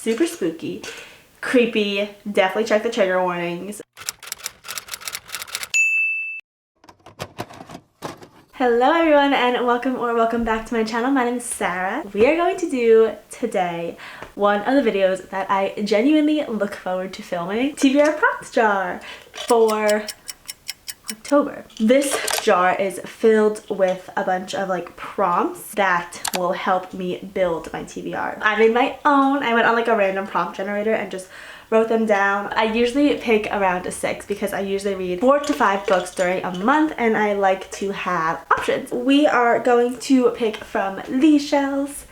Super spooky, creepy, definitely check the trigger warnings. Hello everyone and welcome back to my channel. My name is Sarah. We are going to do today one of the videos that I genuinely look forward to filming. TBR props jar for October. This jar is filled with a bunch of like prompts that will help me build my TBR. I made my own. I went on like a random prompt generator and just wrote them down. I usually pick around 6 because I usually read 4 to 5 books during a month and I like to have options. We are going to pick from these shelves,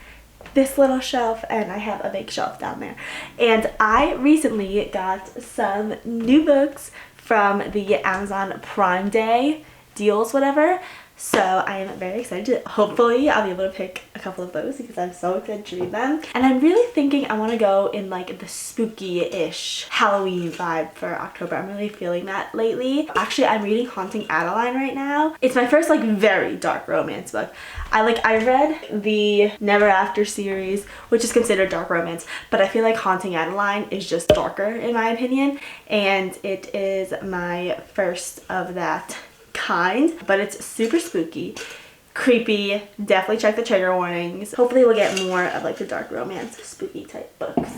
this little shelf, and I have a big shelf down there. And I recently got some new books from the Amazon Prime Day deals, whatever. So I am very excited. Hopefully I'll be able to pick a couple of those because I'm so excited to read them. And I'm really thinking I want to go in like the spooky-ish Halloween vibe for October. I'm really feeling that lately. Actually, I'm reading Haunting Adeline right now. It's my first like very dark romance book. I read the Never After series, which is considered dark romance, but I feel like Haunting Adeline is just darker in my opinion, and it is my first of that kind, but it's super spooky, creepy, definitely check the trigger warnings. Hopefully we'll get more of like the dark romance spooky type books.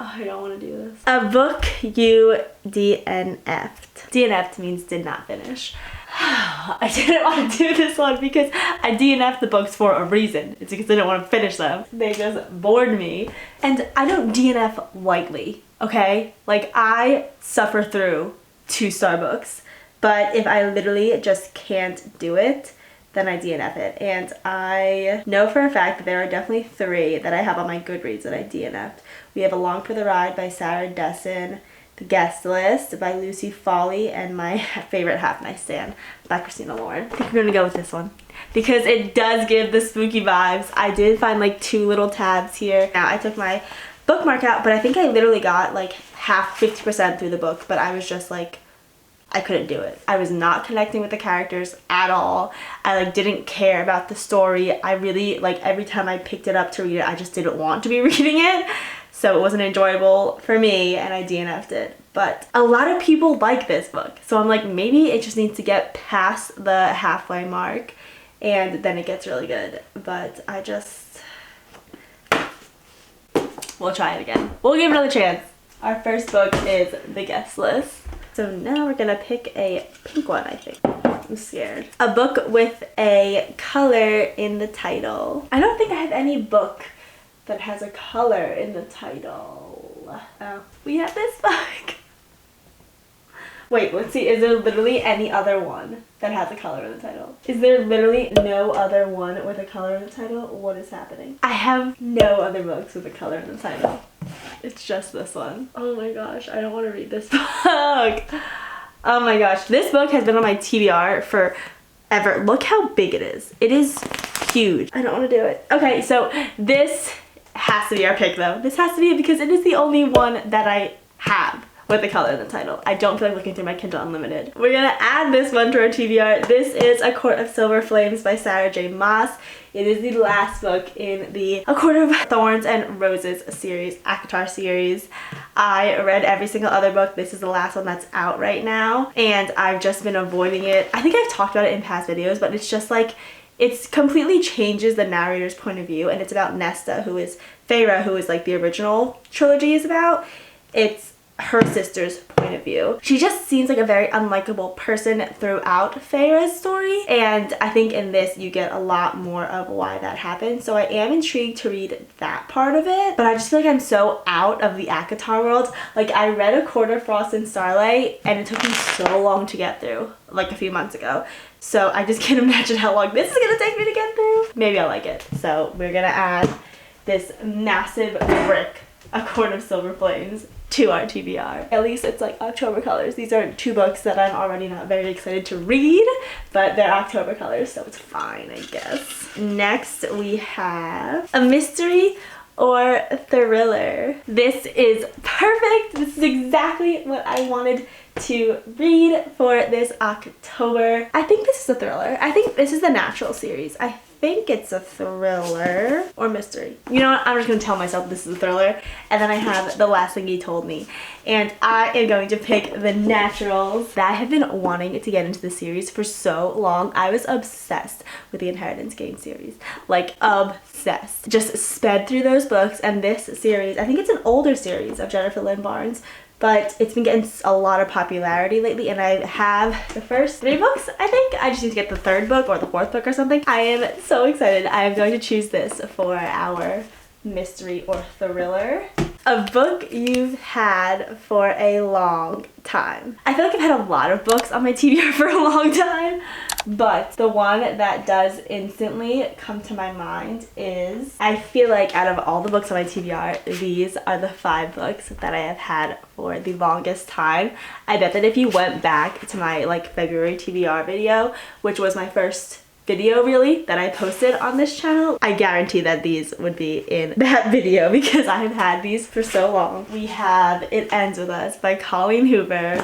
Oh, I don't want to do this. A book you DNF'd. DNF'd means did not finish. I didn't want to do this one because I DNF'd the books for a reason. It's because I didn't want to finish them. They just bored me. And I don't DNF lightly, okay? Like, I suffer through 2-star books, but if I literally just can't do it, then I DNF it. And I know for a fact that there are definitely 3 that I have on my Goodreads that I DNF'd. We have Along for the Ride by Sarah Desson, The Guest List by Lucy Foley, and my favorite Half Night Stand by Christina Lauren. I think we're gonna go with this one because it does give the spooky vibes. I did find like 2 little tabs here. Now I took my bookmark out, but I think I literally got like 50% through the book, but I was just like, I couldn't do it. I was not connecting with the characters at all. I like didn't care about the story. I really like every time I picked it up to read it, I just didn't want to be reading it. So it wasn't enjoyable for me and I DNF'd it. But a lot of people like this book. So I'm like, maybe it just needs to get past the halfway mark and then it gets really good. But we'll try it again. We'll give it another chance. Our first book is The Guest List. So now we're gonna pick a pink one, I think. I'm scared. A book with a color in the title. I don't think I have any book that has a color in the title. Oh, we have this book. Wait, let's see. Is there literally any other one that has a color in the title? Is there literally no other one with a color in the title? What is happening? I have no other books with a color in the title. It's just this one. Oh my gosh, I don't want to read this book. Oh my gosh, this book has been on my TBR forever. Look how big it is. It is huge. I don't want to do it. Okay, so this has to be our pick though. This has to be it because it is the only one that I have with the color in the title. I don't feel like looking through my Kindle Unlimited. We're gonna add this one to our TBR. This is A Court of Silver Flames by Sarah J. Maas. It is the last book in the A Court of Thorns and Roses series, ACOTAR series. I read every single other book. This is the last one that's out right now, and I've just been avoiding it. I think I've talked about it in past videos, but it's just like, it completely changes the narrator's point of view, and it's about Nesta, who is Feyre, who is like the original trilogy is about. It's her sister's point of view. She just seems like a very unlikable person throughout Feyre's story, and I think in this you get a lot more of why that happened. So I am intrigued to read that part of it, but I just feel like I'm so out of the ACOTAR world. Like, I read A Court of Frost and Starlight and it took me so long to get through, like a few months ago. So I just can't imagine how long this is gonna take me to get through. Maybe I like it. So we're gonna add this massive brick, A Court of Silver Flames, to our TBR. At least it's like October colors. These are 2 books that I'm already not very excited to read, but they're October colors, so it's fine, I guess. Next we have a mystery or thriller. This is perfect. This is exactly what I wanted to read for this October. I think this is a thriller. I think this is the Natural series. I think it's a thriller or mystery. You know what? I'm just gonna tell myself this is a thriller, and then I have The Last Thing You Told Me. And I am going to pick The Naturals. I have been wanting to get into the series for so long. I was obsessed with the Inheritance Game series. Like, obsessed. Just sped through those books, and this series, I think it's an older series of Jennifer Lynn Barnes, but it's been getting a lot of popularity lately, and I have the first 3 books, I think. I just need to get the 3rd book or the 4th book or something. I am so excited. I am going to choose this for our mystery or thriller. A book you've had for a long time. I feel like I've had a lot of books on my TBR for a long time, but the one that does instantly come to my mind is, I feel like out of all the books on my TBR, these are the 5 books that I have had for the longest time. I bet that if you went back to my like February TBR video, which was my first video really that I posted on this channel, I guarantee that these would be in that video because I have had these for so long. We have It Ends With Us by Colleen Hoover.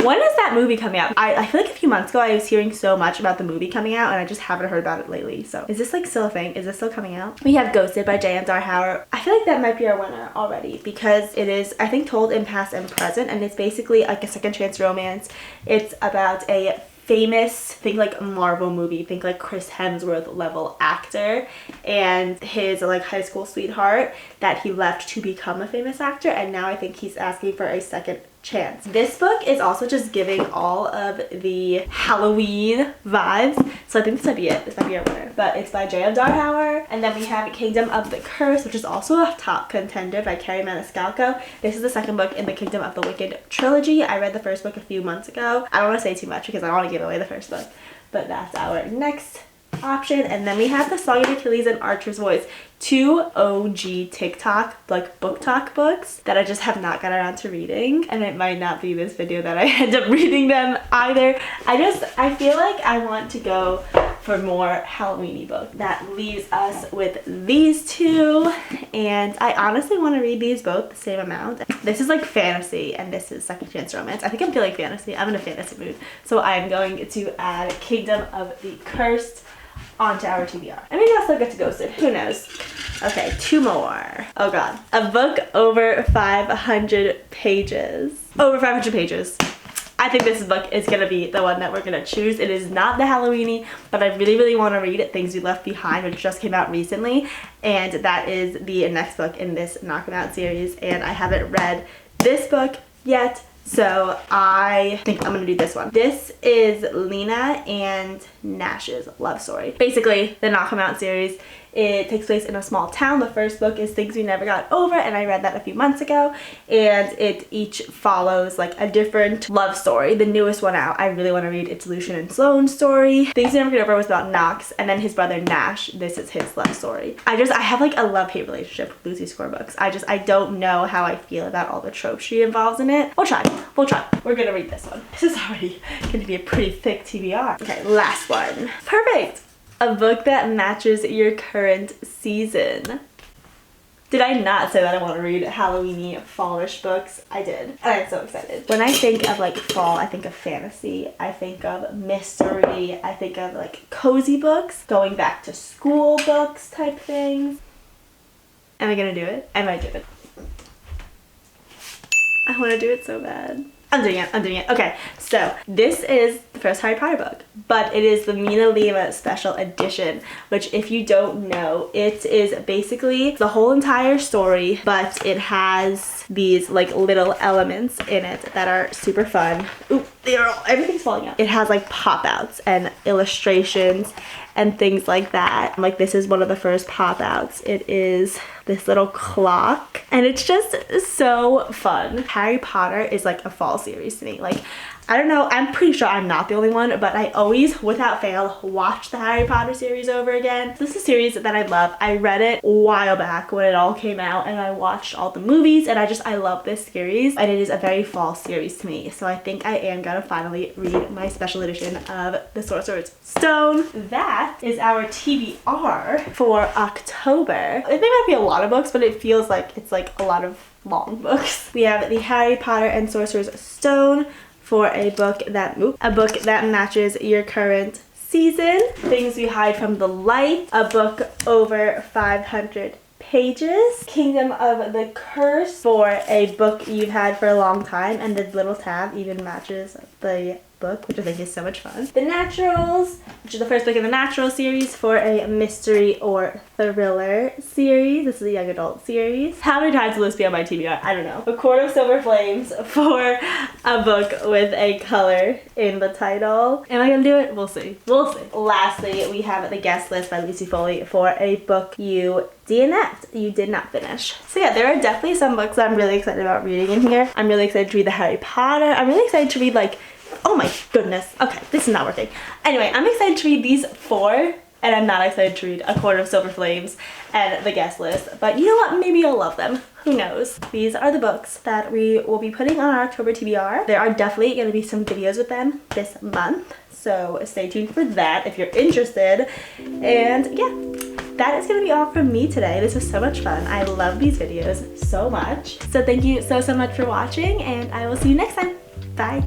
When is that movie coming out? I feel like a few months ago I was hearing so much about the movie coming out, and I just haven't heard about it lately. So is this like still a thing? Is this still coming out? We have Ghosted by J.M. Darhauer. I feel like that might be our winner already because it is, I think, told in past and present, and it's basically like a second chance romance. It's about a famous, think like Marvel movie, think like Chris Hemsworth level actor and his like high school sweetheart that he left to become a famous actor, and now I think he's asking for a second chance. This book is also just giving all of the Halloween vibes, so I think this might be it. This might be our winner, but it's by J.M. Darhauer. And then we have Kingdom of the Curse, which is also a top contender by Carrie Maniscalco. This is the 2nd book in the Kingdom of the Wicked trilogy. I read the 1st book a few months ago. I don't want to say too much because I don't want to give away the 1st book, but that's our next option. And then we have The Song of Achilles and Archer's Voice, 2 OG TikTok like book talk books that I just have not got around to reading, and it might not be this video that I end up reading them either. I feel like I want to go for more Halloween-y book. That leaves us with these 2, and I honestly want to read these both the same amount. This is like fantasy and this is second chance romance. I think I'm feeling fantasy. I'm in a fantasy mood, so I'm going to add Kingdom of the Cursed onto our TBR. I mean, I'll still get to Ghosted. Who knows? Okay, 2 more. Oh god. A book over 500 pages. Over 500 pages. I think this book is going to be the one that we're going to choose. It is not the Halloween-y, but I really, really want to read it, Things We Left Behind, which just came out recently. And that is the next book in this Knock 'Em Out series. And I haven't read this book yet, so I think I'm gonna do this one. This is Lena and Nash's love story. Basically, the Knock 'Em Out series. It takes place in a small town. The 1st book is Things We Never Got Over, and I read that a few months ago, and it each follows like a different love story. The newest one out, I really want to read, it's Lucian and Sloane's story. Things We Never Get Over was about Knox, and then his brother Nash, this is his love story. I have like a love-hate relationship with Lucy Score books. I don't know how I feel about all the tropes she involves in it. We'll try. We're gonna read this one. This is already gonna be a pretty thick TBR. Okay, last one. Perfect. A book that matches your current season. Did I not say that I want to read Halloween-y, fallish books? I did. And I'm so excited. When I think of like fall, I think of fantasy. I think of mystery. I think of like cozy books, going back to school books type things. Am I gonna do it? I might do it. I want to do it so bad. I'm doing it. Okay, so this is the first Harry Potter book, but it is the Mina Lima special edition, which if you don't know, it is basically the whole entire story, but it has these like little elements in it that are super fun. Ooh, everything's falling out. It has like pop-outs and illustrations and things like that. Like this is one of the first pop-outs. It is this little clock, and it's just so fun. Harry Potter is like a fall series to me. Like, I don't know, I'm pretty sure I'm not the only one, but I always, without fail, watch the Harry Potter series over again. This is a series that I love. I read it a while back when it all came out, and I watched all the movies, and I love this series, and it is a very fall series to me. So I think I am gonna finally read my special edition of The Sorcerer's Stone. That is our TBR for October. It may not be a lot of books, but it feels like it's like a lot of long books. We have the Harry Potter and Sorcerer's Stone for a book that matches your current Season, Things We Hide from the Light, a book over 500 pages, Kingdom of the Curse, for a book you've had for a long time, and the little tab even matches the book, which I think is so much fun. The Naturals, which is the first book in the Natural series, for a mystery or thriller series. This is a young adult series. How many times will this be on my TBR? I don't know. A Court of Silver Flames, for a book with a color in the title. Am I gonna do it? We'll see. We'll see. Lastly, we have The Guest List by Lucy Foley, for a book you DNF'd. You did not finish. So yeah, there are definitely some books that I'm really excited about reading in here. I'm really excited to read the Harry Potter. I'm really excited to read, like, oh my goodness. Okay, this is not working. Anyway, I'm excited to read these 4, and I'm not excited to read A Court of Silver Flames and The Guest List. But you know what? Maybe I'll love them. Who knows? These are the books that we will be putting on our October TBR. There are definitely going to be some videos with them this month, so stay tuned for that if you're interested. And yeah, that is going to be all from me today. This was so much fun. I love these videos so much. So thank you so much for watching, and I will see you next time. Bye.